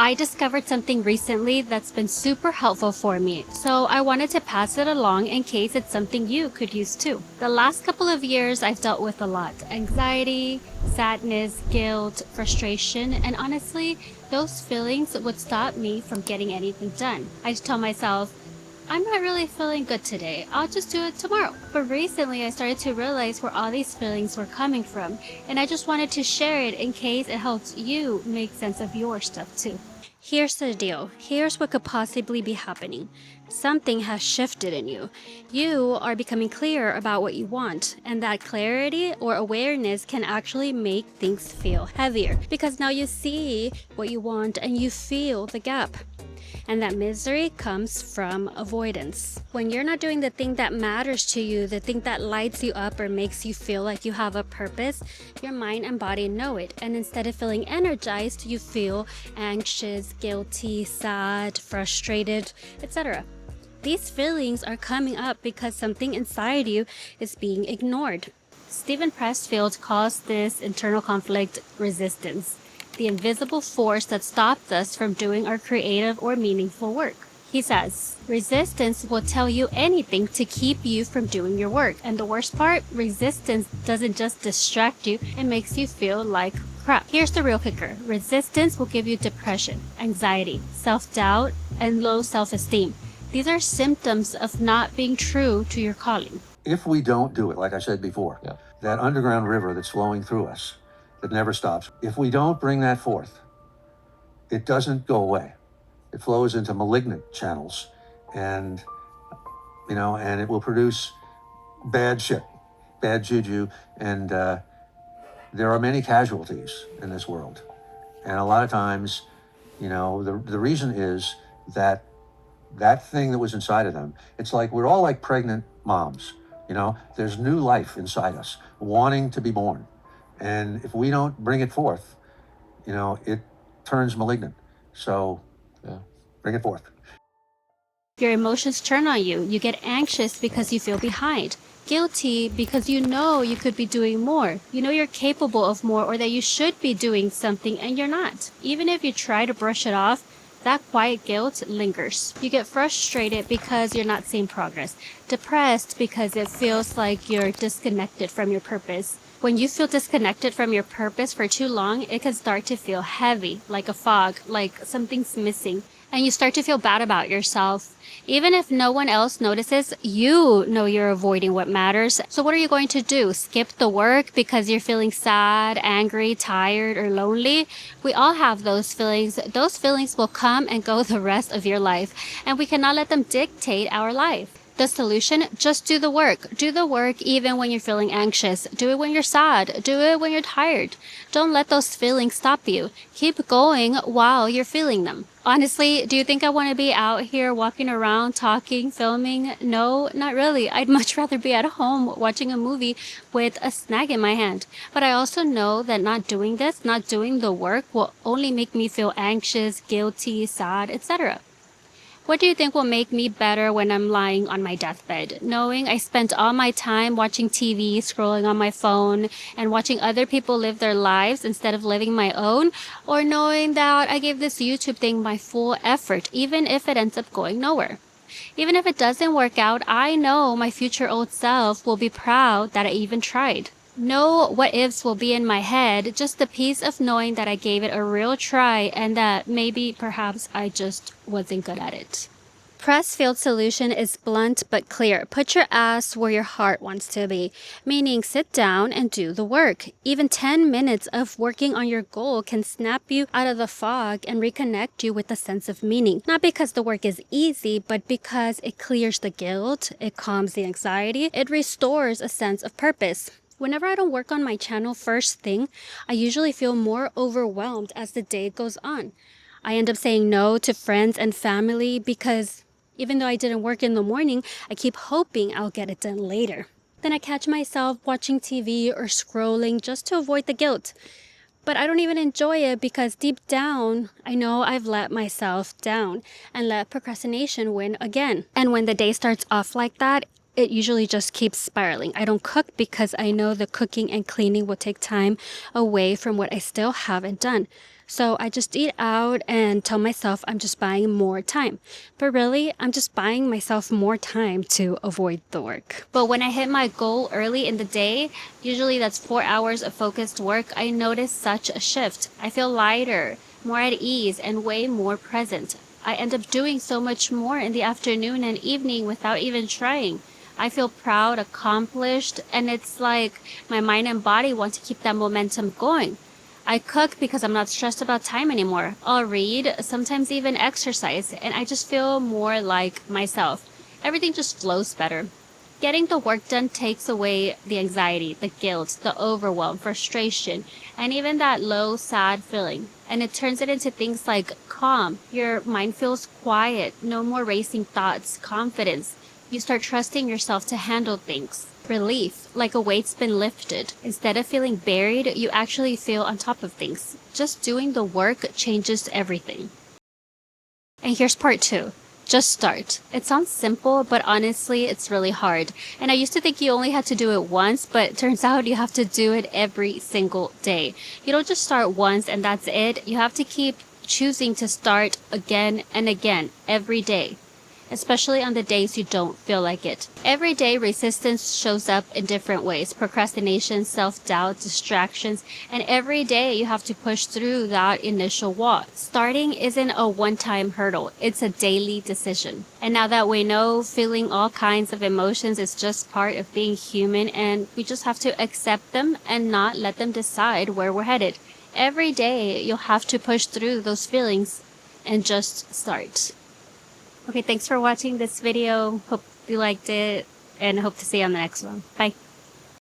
I discovered something recently that's been super helpful for me, so I wanted to pass it along in case it's something you could use too. The last couple of years, I've dealt with a lot: anxiety, sadness, guilt, frustration, and honestly, those feelings would stop me from getting anything done. I just tell myself, I'm not really feeling good today. I'll just do it tomorrow. But recently I started to realize where all these feelings were coming from, and I just wanted to share it in case it helps you make sense of your stuff too. Here's the deal. Here's what could possibly be happening. Something has shifted in you. You are becoming clear about what you want, and that clarity or awareness can actually make things feel heavier because now you see what you want and you feel the gap. And that misery comes from avoidance. When you're not doing the thing that matters to you, the thing that lights you up or makes you feel like you have a purpose, your mind and body know it. And instead of feeling energized, you feel anxious, guilty, sad, frustrated, etc. These feelings are coming up because something inside you is being ignored. Stephen Pressfield calls this internal conflict resistance, the invisible force that stops us from doing our creative or meaningful work. He says, resistance will tell you anything to keep you from doing your work. And the worst part, resistance doesn't just distract you, it makes you feel like crap. Here's the real kicker. Resistance will give you depression, anxiety, self-doubt, and low self-esteem. These are symptoms of not being true to your calling. If we don't do it, like I said before, that underground river that's flowing through us, that never stops. If we don't bring that forth, it doesn't go away. It flows into malignant channels, and and it will produce bad shit, bad juju, and there are many casualties in this world. And a lot of times, the reason is that thing that was inside of them, it's like we're all like pregnant moms. There's new life inside us, wanting to be born. And if we don't bring it forth, it turns malignant. So, bring it forth. Your emotions turn on you. You get anxious because you feel behind. Guilty because you know you could be doing more. You know you're capable of more, or that you should be doing something and you're not. Even if you try to brush it off, that quiet guilt lingers. You get frustrated because you're not seeing progress. Depressed because it feels like you're disconnected from your purpose. When you feel disconnected from your purpose for too long, it can start to feel heavy, like a fog, like something's missing. And you start to feel bad about yourself. Even if no one else notices, you know you're avoiding what matters. So what are you going to do? Skip the work because you're feeling sad, angry, tired, or lonely? We all have those feelings. Those feelings will come and go the rest of your life, and we cannot let them dictate our life. The solution? Just do the work. Do the work even when you're feeling anxious. Do it when you're sad. Do it when you're tired. Don't let those feelings stop you. Keep going while you're feeling them. Honestly, do you think I want to be out here walking around, talking, filming? No, not really. I'd much rather be at home watching a movie with a snack in my hand. But I also know that not doing this, not doing the work, will only make me feel anxious, guilty, sad, etc. What do you think will make me better when I'm lying on my deathbed? Knowing I spent all my time watching TV, scrolling on my phone, and watching other people live their lives instead of living my own? Or knowing that I gave this YouTube thing my full effort, even if it ends up going nowhere? Even if it doesn't work out, I know my future old self will be proud that I even tried. No what ifs will be in my head, just the peace of knowing that I gave it a real try and that maybe perhaps I just wasn't good at it. Pressfield's solution is blunt but clear. Put your ass where your heart wants to be, meaning sit down and do the work. Even 10 minutes of working on your goal can snap you out of the fog and reconnect you with a sense of meaning. Not because the work is easy, but because it clears the guilt, it calms the anxiety, it restores a sense of purpose. Whenever I don't work on my channel first thing, I usually feel more overwhelmed as the day goes on. I end up saying no to friends and family because even though I didn't work in the morning, I keep hoping I'll get it done later. Then I catch myself watching TV or scrolling just to avoid the guilt. But I don't even enjoy it because deep down, I know I've let myself down and let procrastination win again. And when the day starts off like that, it usually just keeps spiraling. I don't cook because I know the cooking and cleaning will take time away from what I still haven't done. So I just eat out and tell myself I'm just buying more time. But really, I'm just buying myself more time to avoid the work. But when I hit my goal early in the day, usually that's 4 hours of focused work, I notice such a shift. I feel lighter, more at ease, and way more present. I end up doing so much more in the afternoon and evening without even trying. I feel proud, accomplished, and it's like my mind and body want to keep that momentum going. I cook because I'm not stressed about time anymore. I'll read, sometimes even exercise, and I just feel more like myself. Everything just flows better. Getting the work done takes away the anxiety, the guilt, the overwhelm, frustration, and even that low, sad feeling. And it turns it into things like calm. Your mind feels quiet, no more racing thoughts, confidence. You start trusting yourself to handle things. Relief, like a weight's been lifted. Instead of feeling buried, you actually feel on top of things. Just doing the work changes everything. And here's part 2. Just start. It sounds simple, but honestly, it's really hard. And I used to think you only had to do it once, but it turns out you have to do it every single day. You don't just start once and that's it. You have to keep choosing to start again and again every day, especially on the days you don't feel like it. Every day, resistance shows up in different ways: procrastination, self-doubt, distractions, and every day you have to push through that initial wall. Starting isn't a one-time hurdle, it's a daily decision. And now that we know feeling all kinds of emotions is just part of being human, and we just have to accept them and not let them decide where we're headed. Every day, you'll have to push through those feelings and just start. Okay, thanks for watching this video. Hope you liked it and hope to see you on the next one. Bye.